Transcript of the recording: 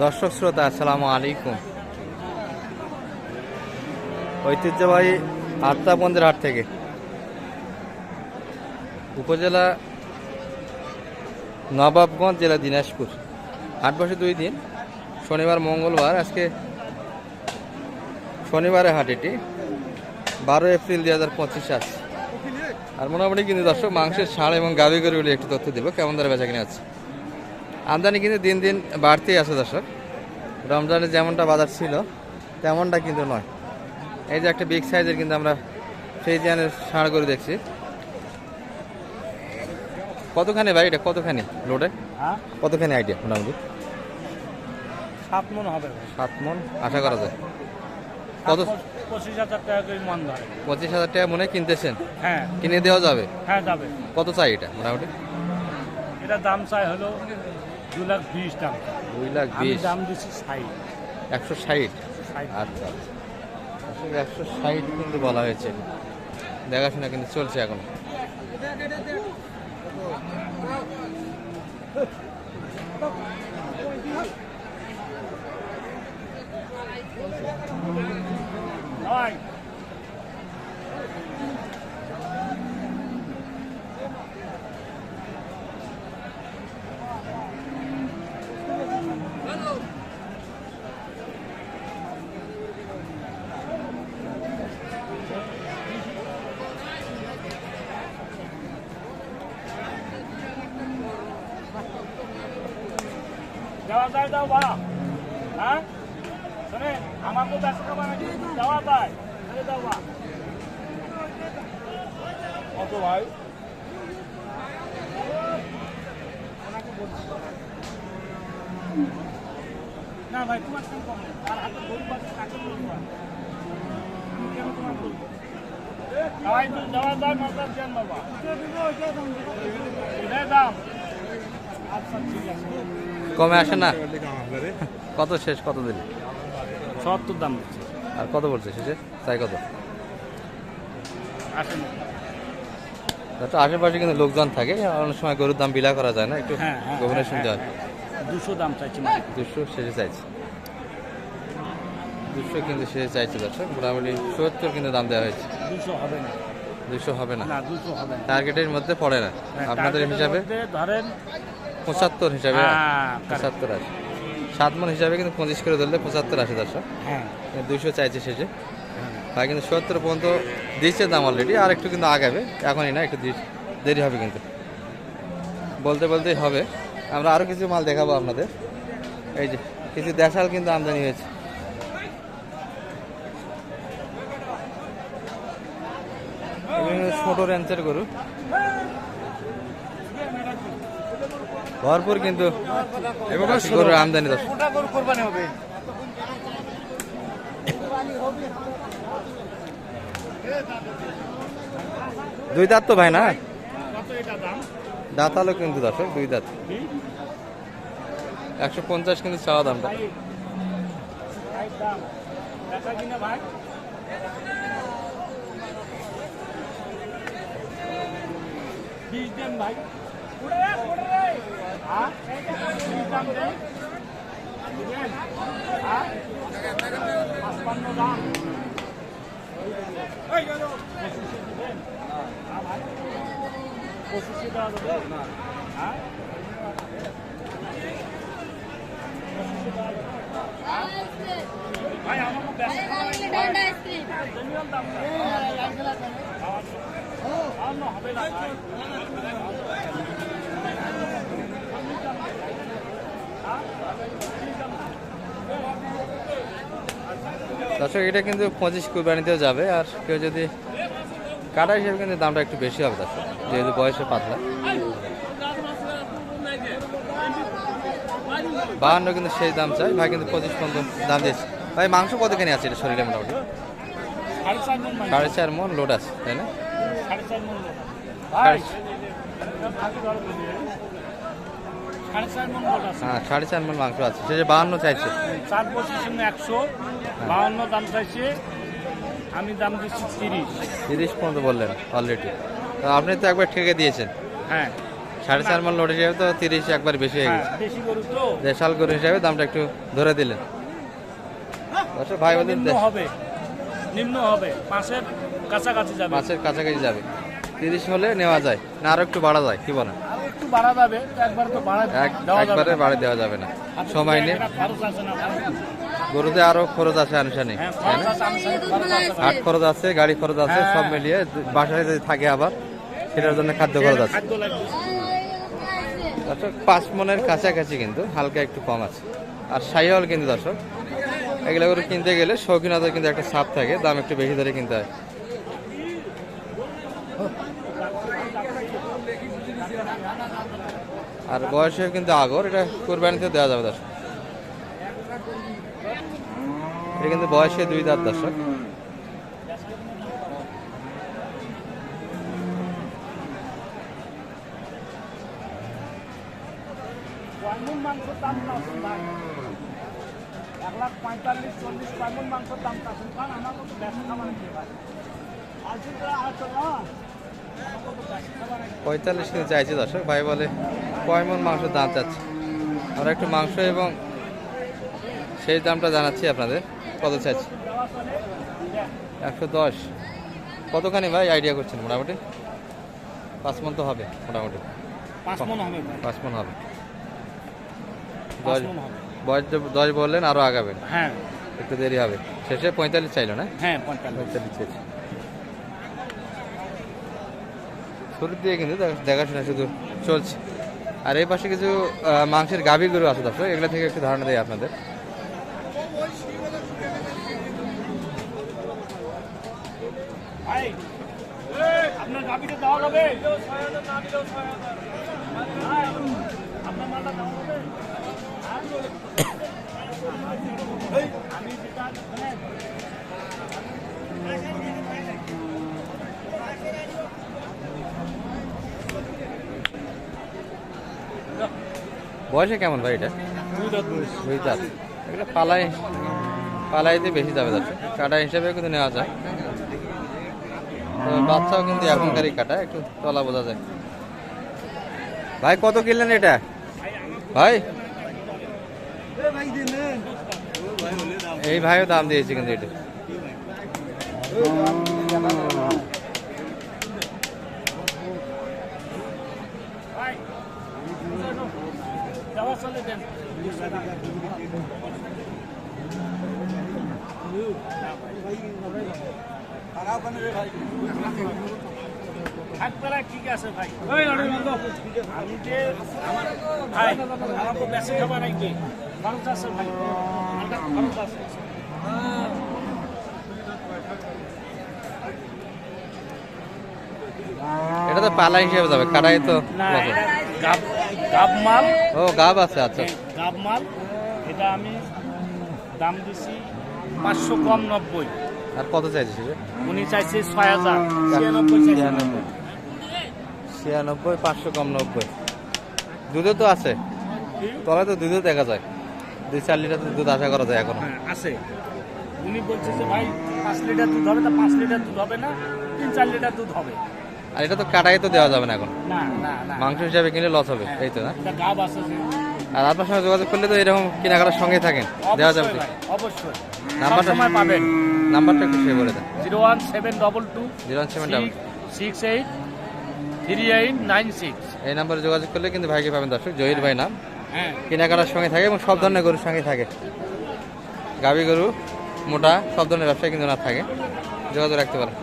দর্শক শ্রোতা আসসালামু আলাইকুম। ঐতিহ্যবাহী আত্মাপন্দের হাট থেকে উপজেলা নবাবগঞ্জ, জেলা দিনাজপুর। হাট বসে 2 দিন, শনিবার মঙ্গলবার। আজকে শনিবারের হাট, এটি 12 এপ্রিল 2025 আছে। আর মোটামুটি কিন্তু দর্শক মাংসের ষাঁড় এবং গাভী গরুগুলি একটু তথ্য দেবো কেমন দরে বেচা কিনে আছে। আমদানি কিন্তু দিন দিন বাড়তেই আছে দর্শক। রমজানে যেমনটা বাজার ছিল তেমনটা কিন্তু নয়। এই যে একটা বিগ সাইজের কিন্তু আমরা ফ্রিজিয়ানের ষাঁড় গরু দেখছি। কতখানি ভাই এটা, কতখানি লোডে, কতখানি আইডিয়া? মোটামুটি 7 মণ হবে। 7 মণ আশা করা যায়। কত? 25,000 টাকা করে মণ ধরে। 25,000 টাকা মনে কিনতেছেন? হ্যাঁ, কিনে দেওয়া যাবে? হ্যাঁ যাবে। কত চাই এটা মোটামুটি? এটা দাম চাই হলো 2,20,000 দাম। 2,20,000 দাম দিচ্ছি 60। 160? আচ্ছা, 160 কিন্তু বলা হয়েছে। দেখাশোনা কিন্তু চলছে এখন। দেওয়া যায়, দাও বা হ্যাঁ শোনে আমাকে ব্যস্ত খাবার নাকি দেওয়া যায়, দাও বা কত ভাই? না ভাই তোমার দাম কম, আর হাতে গরু পাচ্ছে কাকে বলবো, আমি কেন তোমার বলবো? সবাই তো দেওয়া যায়, মাথার দেন বাবা, এটাই দাম। আচ্ছা ঠিক আছে, কমে আসে না? কত শেষ, কত দিলে? 70 দাম দিচ্ছে। আর কত বলছে শেষে? চাই কত? আসেন আশেপাশে কিন্তু লোকজন থাকে, অনেক সময় গরুর দাম বিলা করা যায় না, একটু গোপনে শুনতে হয়। 200 দাম চাইছি, 200 শেষে চাইছে। 200 কিন্তু শেষে চাইছে দর্শক। মোটামুটি 70 কিন্তু দাম দেওয়া হয়েছে। 200 হবে না। 200 হবে না? না 200 হবে না। টার্গেটের মধ্যে পড়ে না আপনাদের হিসাবে? ধরেন 75 হিসাবে। হ্যাঁ 75 আসে। 7 মণ হিসাবে কিন্তু 25 করে ধরলে 75 আসে দর্শক। হ্যাঁ 200 চাইছে শেষে। ভাই কিন্তু 70 পর্যন্ত দিচ্ছে দাম অলরেডি, আর একটু কিন্তু আগাবে, এখনই না, একটু দেরি হবে কিন্তু। বলতে বলতেই হবে। আমরা আরও কিছু মাল দেখাবো আপনাদের। এই যে কিছু দেশাল কিন্তু আমদানি হয়েছে। ছোট রেঞ্চের গরু ভরপুর কিন্তু গরুর আমদানি। দর্শক দুই দাঁত তো ভাই না? দাঁত আলো কিন্তু দর্শক, 2 দাঁত। 150 কিন্তু চাওয়া দামটা। দর্শক এটা কিন্তু 25 কুরবানিতেও যাবে। আর কেউ যদি কাটা হিসেবে কিন্তু দামটা একটু বেশি হবে দর্শক, যেহেতু বয়সে পাতলা। 52 কিন্তু সেই দাম চাই ভাই, কিন্তু 25 পর্যন্ত দাম দিয়েছে ভাই। মাংস কতখানি আছে এটা শরীরে? মোটামুটি 4.5 মণ লোড আছে, তাই না? 4.5 মণ লোড। হ্যাঁ 4.5 মণ মাংস আছে, সে যে 52 চাইছে। 4 পজিশন 100, 52 দাম চাইছে, আমি দাম দিচ্ছি 30 পর্যন্ত বললেন অলরেডি। আপনি তো একবার ঠেকে দিয়েছেন। হ্যাঁ 4.5 মণ লোড হিসাবে তো 30 একবার বেশি হয়ে হ্যাঁ, গেছে। দেশি গরু তো দেশাল গরু হিসাবে দামটা একটু ধরে দিলেন। দর্শক ভাই বলেন নিম্ন হবে 5-এর কাছাকাছি যাবে। 5-এর কাছাকাছি যাবে। 30 হলে নেওয়া যায় না আরো একটু বাড়া যায়, কি বলেন? আরো একটু বাড়া যাবে, তো একবারে তো বাড়া দেওয়া যাবে একবারে না। বাড়ি দেওয়া যাবে না, সময় নেই। একটা খরচ আছে না, গরুতে আরো খরচ আছে আনুষ্ঠানিক, হ্যাঁ, খরচ আছে, আনুষ্ঠানিক খরচ আছে। হাট খরচ আছে, গাড়ি খরচ আছে, সব হ্যাঁ। মিলিয়ে বাসায় যদি থাকে আবার সেটার জন্য খাদ্য খরচ আছে। খাদ্য লাগবে। দর্শক 5 মণের কাছাকাছি কিন্তু হালকা একটু কম আছে। আর শাহিওয়াল কিন্তু দর্শক এগুলো করে কিনতে গেলে শৌখিনতার কিন্তু একটা ছাপ থাকে, দাম একটু বেশি ধরে কিনতে হয়। আর বয়সে কিন্তু আগর, এটা কোরবানিতে দেওয়া যাবে দর্শক। এটা কিন্তু বয়সে 2 দাঁত দর্শক। কয়মন মাংসের দাম পাচ্ছেন ভাই? 1,45,40 কয়মন মাংসের দাম পাচ্ছেন? কারণ আমার কত ব্যবসা খাবার নেই ভাই। আজকে তো আসো না, আমার কত ব্যবসা খাবার নেই। 45 কিন্তু চাইছে দর্শক, ভাই বলে কয় মণ মাংসের দাম চাচ্ছে। আমরা একটু মাংস এবং সেই দামটা জানাচ্ছি আপনাদের। কত চাইছি? দেওয়া চলে, দেখ। 110। কতখানি ভাই আইডিয়া করছেন? মোটামুটি 5 মণ তো হবে, মোটামুটি 5 মণ হবে ভাই। 5 মণ হবে। 5 10 মণ হবে। বয়স 10 বললেন, আরো আগাবেন, হ্যাঁ একটু দেরি হবে। শেষে 45 চাইলো না? হ্যাঁ 45। 45 চাইছে। শুরু দিয়ে কিন্তু দেখাশোনা শুধু চলছে। আর এই পাশে কিছু মাংসের গাভী গরু আছে দর্শক, এগুলো থেকে একটু ধারণা দেয় আপনাদের। ভাই আপনার গাবিটা দেওয়া যাবে? আপনার মালটা দেওয়া যাবে? আমি যেটা শোনেন, বয়সে কেমন ভাই এটা? 2 দাঁত বয়স। 2 দাঁত। এগুলো পালাইতে বেশি যাবে দর্শক, কাটা হিসেবে কিন্তু নেওয়া যায়। তো বাচ্চাও কিন্তু এখনকারই কাটা, একটু তলা বোঝা যায়। ভাই কত কিনলেন এটা ভাই? এই ভাইও দাম দিয়েছে কিন্তু এটা। ভাই দেওয়া চলে দেন। একবারে ঠিক আছে ভাই। আমি যে আমার ভাই আমার তো বেশি খাবার নাকি খরচ আছে ভাই, আমার খরচ আছে। এটা তো পালা হিসেবে যাবে, কাটাই তো না কত? এটা গাব মাল, ও গাব আছে, আচ্ছা। গাব মাল। এটা আমি দাম দিছি 500 কম 90। আর কত চাইছে সে? উনি চাইছে 6,000, 96 চাইছে। 96, 500 কম 90। দুধও তো আছে, তলায় তো দুধও দেখা যায়, 2-4 লিটার দুধ আশা করা যায় এখনো। হ্যাঁ আছে। উনি বলছে যে ভাই 5 লিটার দুধ হবে, তা 5 লিটার দুধ হবে না, 3-4 লিটার দুধ হবে। আর এটা তো কাটাই তো দেওয়া যাবে না এখন, না না না, মাংস হিসাবে কিনলে লস হবে, এই তো না? এটা গাব আছে যে। আর আপনার সঙ্গে যোগাযোগ করলে তো এরকম কেনাকাটার সঙ্গে থাকেন, দেওয়া যাবে অবশ্যই তো? ভাই, অবশ্যই নাম্বারটা সময় পাবেন। নাম্বারটা একটু সে বলে দেন। 01722 01722 68 3896। এই নাম্বারে যোগাযোগ করলে কিন্তু ভাইকে পাবেন দর্শক, জহির ভাই নাম। হ্যাঁ কেনাকাটার সঙ্গে থাকে এবং সব ধরনের গরুর সঙ্গে থাকে, গাভী গরু মোটা সব ধরনের ব্যবসায় কিন্তু না থাকে, যোগাযোগ রাখতে পারেন।